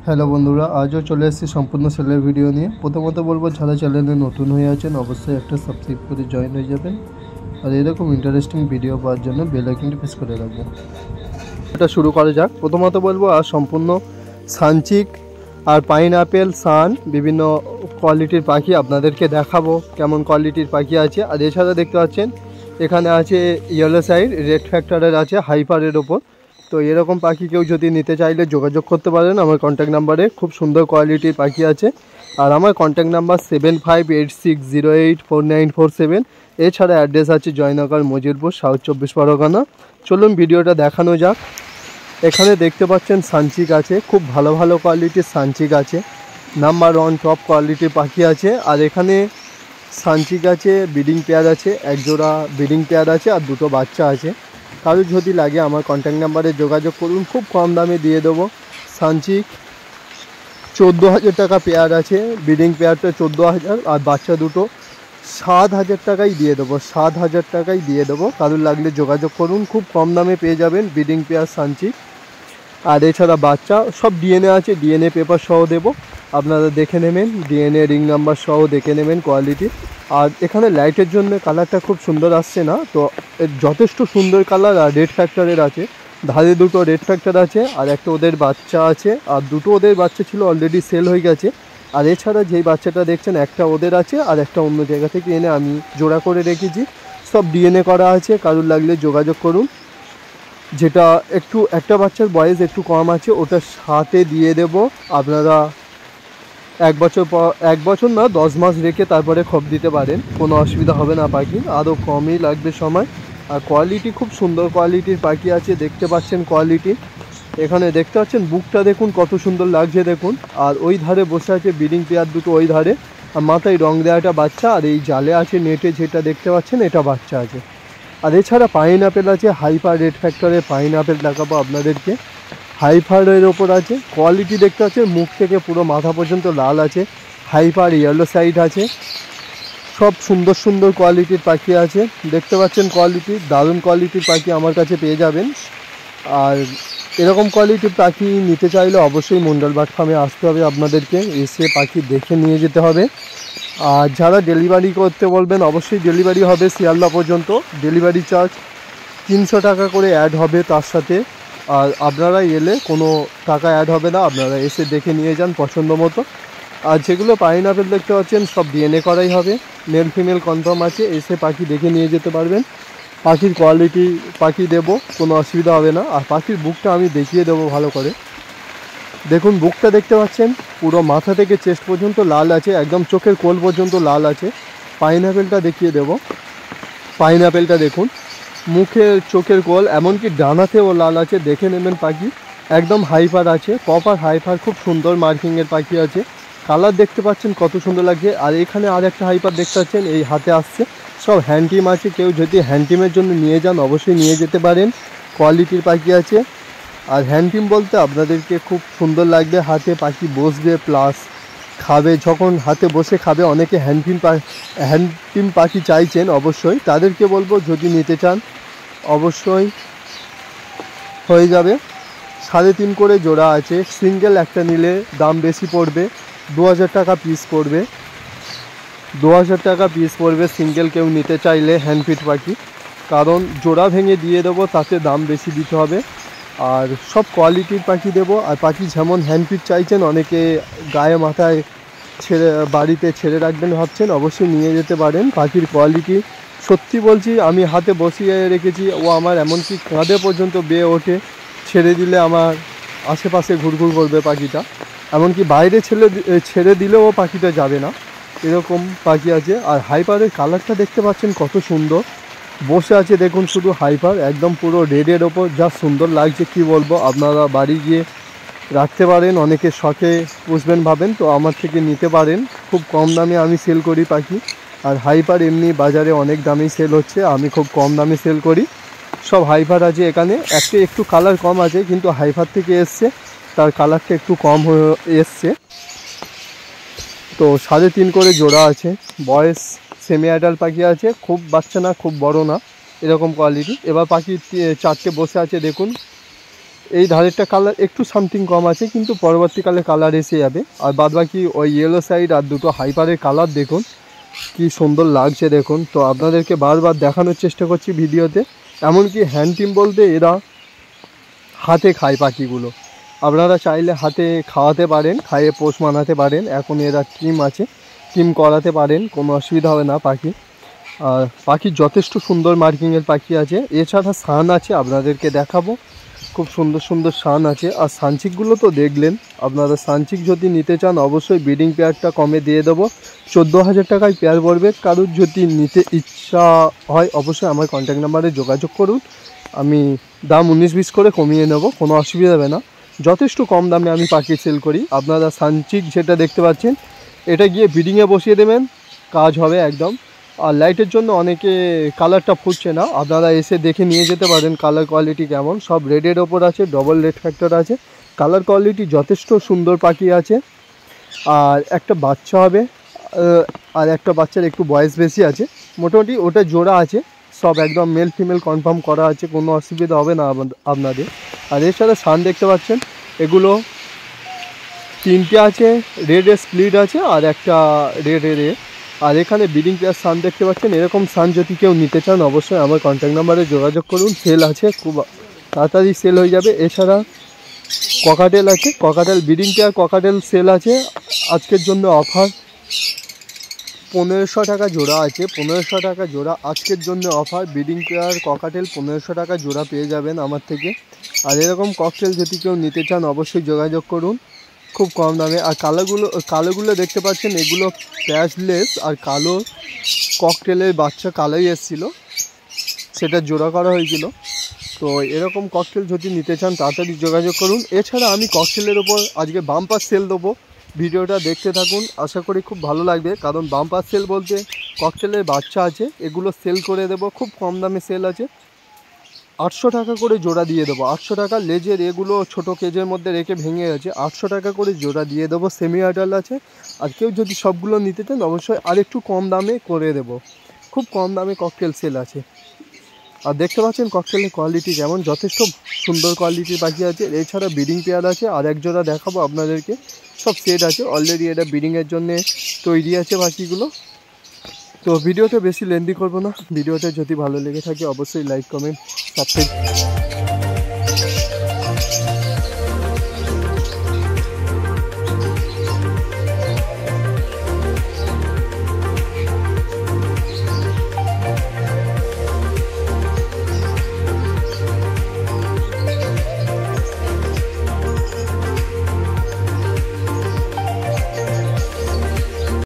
Hello বন্ধুরা, আজও চলে এসেছি সম্পূর্ণ সেলের ভিডিও নিয়ে। প্রথমত বলবো, যারা চ্যানেলে নতুন হয়ে আছেন অবশ্যই একটা সাবস্ক্রাইব করে জয়েন হয়ে যাবেন, আর এরকম ইন্টারেস্টিং ভিডিও পাওয়ার জন্য বেল আইকনটি প্রেস করে রাখবেন। এটা শুরু করা যাক। প্রথমত বলবো, আর সম্পূর্ণ সানচিক আর পাইনঅ্যাপেল সান বিভিন্ন কোয়ালিটির পাখি আপনাদেরকে দেখাবো, কেমন কোয়ালিটির পাখি আছে। আর এছাড়া দেখতে পাচ্ছেন এখানে আছে ইয়েলো সাইড রেড ফ্যাক্টরের আছে হাইপারের ওপর। তো এরকম পাখি কেউ যদি নিতে চাইলে যোগাযোগ করতে পারেন আমার কন্ট্যাক্ট নাম্বারে। খুব সুন্দর কোয়ালিটির পাখি আছে। আর আমার কন্ট্যাক্ট নাম্বার 7586084947। এছাড়া অ্যাড্রেস আছে জয়নগর মজিরপুর, সাউথ 24 পরগনা। চলুন ভিডিওটা দেখানো যাক। এখানে দেখতে পাচ্ছেন সানচিক আছে, খুব ভালো ভালো কোয়ালিটির সানচিক আছে, নাম্বার 1 টপ কোয়ালিটির পাখি আছে। আর এখানে সানচিক আছে, ব্রিডিং পেয়ার আছে, একজোড়া ব্রিডিং পেয়ার আছে, আর দুটো বাচ্চা আছে। কারো যদি লাগে আমার কন্ট্যাক্ট নাম্বারে যোগাযোগ করুন, খুব কম দামে দিয়ে দেবো। সানচিক 14,000 টাকা পেয়ার আছে, ব্রিডিং পেয়ারটা 14,000, আর বাচ্চা দুটো 7,000 টাকাই দিয়ে দেবো, 7,000 টাকাই দিয়ে দেবো। কারোর লাগলে যোগাযোগ করুন, খুব কম দামে পেয়ে যাবেন ব্রিডিং পেয়ার সানচিক। আর এছাড়া বাচ্চা সব ডিএনএ আছে, ডিএনএ পেপার সহ দেবো, আপনারা দেখে নেবেন, ডিএনএ রিং নাম্বার সহ দেখে নেবেন কোয়ালিটি। আর এখানে লাইটের জন্য কালারটা খুব সুন্দর আসছে না, তো যথেষ্ট সুন্দর কালার। আর রেড ফ্যাক্টরের আছে, ধারে দুটো রেড ফ্যাক্টর আছে, আর একটা ওদের বাচ্চা আছে, আর দুটো ওদের বাচ্চা ছিল অলরেডি সেল হয়ে গেছে। আর এছাড়া যেই বাচ্চাটা দেখছেন একটা ওদের আছে, আর একটা অন্য জায়গা থেকে এনে আমি জোড়া করে রেখেছি। সব ডিএনএ করা আছে, কারোর লাগলে যোগাযোগ করুন। যেটা একটু একটা বাচ্চার বয়স একটু কম আছে, ওটা সাথে দিয়ে দেব। আপনারা 1 বছর না 10 মাস রেখে তারপরে খোপ দিতে পারেন, কোনো অসুবিধা হবে না। পাখি আরও কমই লাগবে সময়। আর কোয়ালিটি খুব সুন্দর কোয়ালিটির পাখি আছে, দেখতে পাচ্ছেন কোয়ালিটি। এখানে দেখতে পাচ্ছেন বুকটা দেখুন কত সুন্দর লাগছে দেখুন। আর ওই ধারে বসে আছে ব্রিডিং পেয়ার দুটো, ওই ধারে। আর মাথায় রং দেওয়াটা বাচ্চা, আর এই জালে আছে নেটে যেটা দেখতে পাচ্ছেন এটা বাচ্চা আছে। আর এছাড়া পাইনঅ্যাপেল আছে, হাইপার রেড ফ্যাক্টরের পাইনঅ্যাপেল দেখাবো আপনাদেরকে। হাইপারের ওপর আছে, কোয়ালিটি দেখতে পাচ্ছেন মুখ থেকে পুরো মাথা পর্যন্ত লাল আছে। হাইপার ইয়েলো সাইড আছে, সব সুন্দর সুন্দর কোয়ালিটির পাখি আছে। দেখতে পাচ্ছেন কোয়ালিটি, দারুণ কোয়ালিটির পাখি আমার কাছে পেয়ে যাবেন। আর এরকম কোয়ালিটির পাখি নিতে চাইলে অবশ্যই মন্ডল বার্ড ফার্মে আসতে হবে আপনাদেরকে, এসে পাখি দেখে নিয়ে যেতে হবে। আর যারা ডেলিভারি করতে বলবেন অবশ্যই ডেলিভারি হবে শিয়ালদা পর্যন্ত। ডেলিভারি চার্জ 300 টাকা করে অ্যাড হবে তার সাথে। আর আপনারা এলে কোনো টাকা অ্যাড হবে না, আপনারা এসে দেখে নিয়ে যান পছন্দ মতো। আর যেগুলো পাইনঅ্যাপেল দেখতে পাচ্ছেন সব ডিএনএ করাই হবে, মেল ফিমেল কনফার্ম আছে, এসে পাখি দেখে নিয়ে যেতে পারবেন। পাখির কোয়ালিটি পাখি দেবো, কোনো অসুবিধা হবে না। আর পাখির বুকটা আমি দেখিয়ে দেবো ভালো করে। দেখুন বুকটা দেখতে পাচ্ছেন, পুরো মাথা থেকে চেস্ট পর্যন্ত লাল আছে, একদম চোখের কোল পর্যন্ত লাল আছে। পাইনঅ্যাপেলটা দেখিয়ে দেবো, পাইনঅ্যাপেলটা দেখুন, মুখের চোখের কোল এমনকি ডানাতেও লাল আছে, দেখে নেবেন পাখি। একদম হাইপার আছে, প্রপার হাইপার, খুব সুন্দর মার্কিংয়ের পাখি আছে। কালার দেখতে পাচ্ছেন কত সুন্দর লাগছে। আর এখানে আর একটা হাইপার দেখতে পাচ্ছেন এই হাতে আসছে, সব হ্যান্ডটিম আছে। কেউ যদি হ্যান্ডটিমের জন্য নিয়ে যান অবশ্যই নিয়ে যেতে পারেন, কোয়ালিটির পাখি আছে। আর হ্যান্ডটিম বলতে আপনাদেরকে খুব সুন্দর লাগবে, হাতে পাখি বসবে প্লাস খাবে, যখন হাতে বসে খাবে। অনেকে হ্যান্ডটিম পাখি চাইছেন, অবশ্যই তাদেরকে বলবো যদি নিতে চান অবশ্যই হয়ে যাবে। 3.5 করে জোড়া আছে, সিঙ্গেল একটা নিলে দাম বেশি পড়বে, 2000 টাকা পিস পড়বে, 2000 টাকা পিস পড়বে সিঙ্গেল কেউ নিতে চাইলে হ্যান্ডফিট পাখি। কারণ জোড়া ভেঙে দিয়ে দেবো, তাতে দাম বেশি দিতে হবে। আর সব কোয়ালিটির পাখি দেবো। আর পাখি যেমন হ্যান্ডফিট চাইছেন, অনেকে গায়ে মাথায় বাড়িতে ছেড়ে রাখবেন ভাবছেন, অবশ্যই নিয়ে যেতে পারেন। পাখির কোয়ালিটি সত্যি বলছি, আমি হাতে বসিয়ে রেখেছি, ও আমার এমনকি কাঁধে পর্যন্ত বেয়ে ওঠে, ছেড়ে দিলে আমার আশেপাশে ঘুরঘুর করবে পাখিটা। এমনকি বাইরে ছেড়ে দিলেও পাখিটা যাবে না, এরকম পাখি আছে। আর হাইপারের কালারটা দেখতে পাচ্ছেন কত সুন্দর, বসে আছে দেখুন শুধু হাইপার, একদম পুরো রেডের ওপর, যা সুন্দর লাগছে কি বলবো। আপনারা বাড়ি গিয়ে রাখতে পারেন, অনেকে শখে পুষবেন ভাবেন, তো আমার থেকে নিতে পারেন। খুব কম দামে আমি সেল করি পাখি। আর হাইপার এমনি বাজারে অনেক দামেই সেল হচ্ছে, আমি খুব কম দামে সেল করি। সব হাইপার আছে এখানে, একটু কালার কম আছে, কিন্তু হাইপার থেকে এসছে, তার কালারটা একটু কম হয়ে এসছে। তো 3.5 করে জোড়া আছে, বয়স সেমি অ্যাডাল্ট পাখি আছে, খুব বাচ্চা না খুব বড় না, এরকম কোয়ালিটি। এবার পাখি 4টে বসে আছে দেখুন, এই ধারেরটা কালার একটু সামথিং কম আছে, কিন্তু পরবর্তীকালে কালার এসে যাবে। আর বাদবাকি ওই ইয়েলো সাইড আর দুটো হাইপারের কালার দেখুন কি সুন্দর লাগছে দেখুন। তো আপনাদেরকে বারবার দেখানোর চেষ্টা করছি ভিডিওতে। এমনকি হ্যান্ড টিম বলতে এরা হাতে খায় পাখিগুলো, আপনারা চাইলে হাতে খাওয়াতে পারেন, খাইয়ে পোষ মানাতে পারেন। এখন এরা টিম আছে, টিম করাতে পারেন, কোনো অসুবিধা হবে না পাখি। আর পাখির যথেষ্ট সুন্দর মার্কিংয়ের পাখি আছে। এছাড়া সান আছে, আপনাদেরকে দেখাবো, খুব সুন্দর সুন্দর সান আছে। আর সানচিকগুলো তো দেখলেন আপনারা। সানচিক যদি নিতে চান অবশ্যই ব্রিডিং পেয়ারটা কমে দিয়ে দেবো, 14,000 টাকায় পেয়ার পড়বে। কারোর যদি নিতে ইচ্ছা হয় অবশ্যই আমার কন্ট্যাক্ট নাম্বারে যোগাযোগ করুন, আমি দাম 19-20 করে কমিয়ে নেব, কোনো অসুবিধা হবে না। যথেষ্ট কম দামে আমি পাখি সেল করি। আপনারা সানচিক যেটা দেখতে পাচ্ছেন এটা গিয়ে ব্রিডিংয়ে বসিয়ে দেবেন, কাজ হবে একদম। আর লাইটের জন্য অনেকে কালারটা ফুটছে না, আপনারা এসে দেখে নিয়ে যেতে পারেন কালার কোয়ালিটি কেমন। সব রেডের ওপর আছে, ডবল রেড ফ্যাক্টর আছে, কালার কোয়ালিটি যথেষ্ট সুন্দর পাখি আছে। আর একটা বাচ্চা হবে, আর একটা বাচ্চার একটু বয়স বেশি আছে, মোটামুটি ওটা জোড়া আছে, সব একদম মেল ফিমেল কনফার্ম করা আছে, কোনো অসুবিধা হবে না আপনাদের। আর এর সাথে সান দেখতে পাচ্ছেন, এগুলো 3টে আছে, রেডের স্প্লিট আছে আর একটা রেডের। আর এখানে ব্রিডিং পেয়ার সান দেখতে পাচ্ছেন। এরকম সান যদি কেউ নিতে চান অবশ্যই আমার কন্ট্যাক্ট নাম্বারে যোগাযোগ করুন, সেল আছে, খুব তাড়াতাড়ি সেল হয়ে যাবে। এছাড়া ককাটেল আছে, cockatiel breeding pair cockatiel sale আছে। আজকের জন্য অফার 1500 টাকা জোড়া আছে, 1500 টাকা জোড়া আজকের জন্য অফার। ব্রিডিং পেয়ার ককাটেল 1500 টাকা জোড়া পেয়ে যাবেন আমার থেকে। আর এরকম ককটেল যদি কেউ নিতে চান অবশ্যই যোগাযোগ করুন, খুব কম দামে। আর কালোগুলো দেখতে পাচ্ছেন, এগুলো প্যাচলেস, আর কালো ককটেলের বাচ্চা কালোই এসেছিলো, সেটা জোড়া করা হয়েছিল। তো এরকম ককটেল যদি নিতে চান তাড়াতাড়ি যোগাযোগ করুন। এছাড়া আমি ককটেলের ওপর আজকে বাম্পার সেল দেবো, ভিডিওটা দেখতে থাকুন, আশা করি খুব ভালো লাগবে। কারণ বাম্পার সেল বলতে ককটেলের বাচ্চা আছে, এগুলো সেল করে দেবো, খুব কম দামে সেল আছে। 800 টাকা করে জোড়া দিয়ে দেবো, 800 টাকা। লেজের এগুলো ছোটো কেজের মধ্যে রেখে ভেঙে গেছে, 800 টাকা করে জোড়া দিয়ে দেবো। সেমি আডাল আছে। আর কেউ যদি সবগুলো নিতে চান অবশ্যই আর একটু কম দামে করে দেবো, খুব কম দামে ককটেল সেল আছে। আর দেখতে পাচ্ছেন ককটেলের কোয়ালিটি কেমন, যথেষ্ট সুন্দর কোয়ালিটির পাখি আছে। এছাড়া ব্রিডিং পেয়ার আছে, আর এক জোড়া দেখাবো আপনাদেরকে, সব সেট আছে অলরেডি, এটা ব্রিডিংয়ের জন্যে তৈরি আছে পাখিগুলো। তো ভিডিওটা বেশি লেন্দি করবো না, ভিডিওটা যদি ভালো লেগে থাকে অবশ্যই লাইক কমেন্ট সাবস্ক্রাইব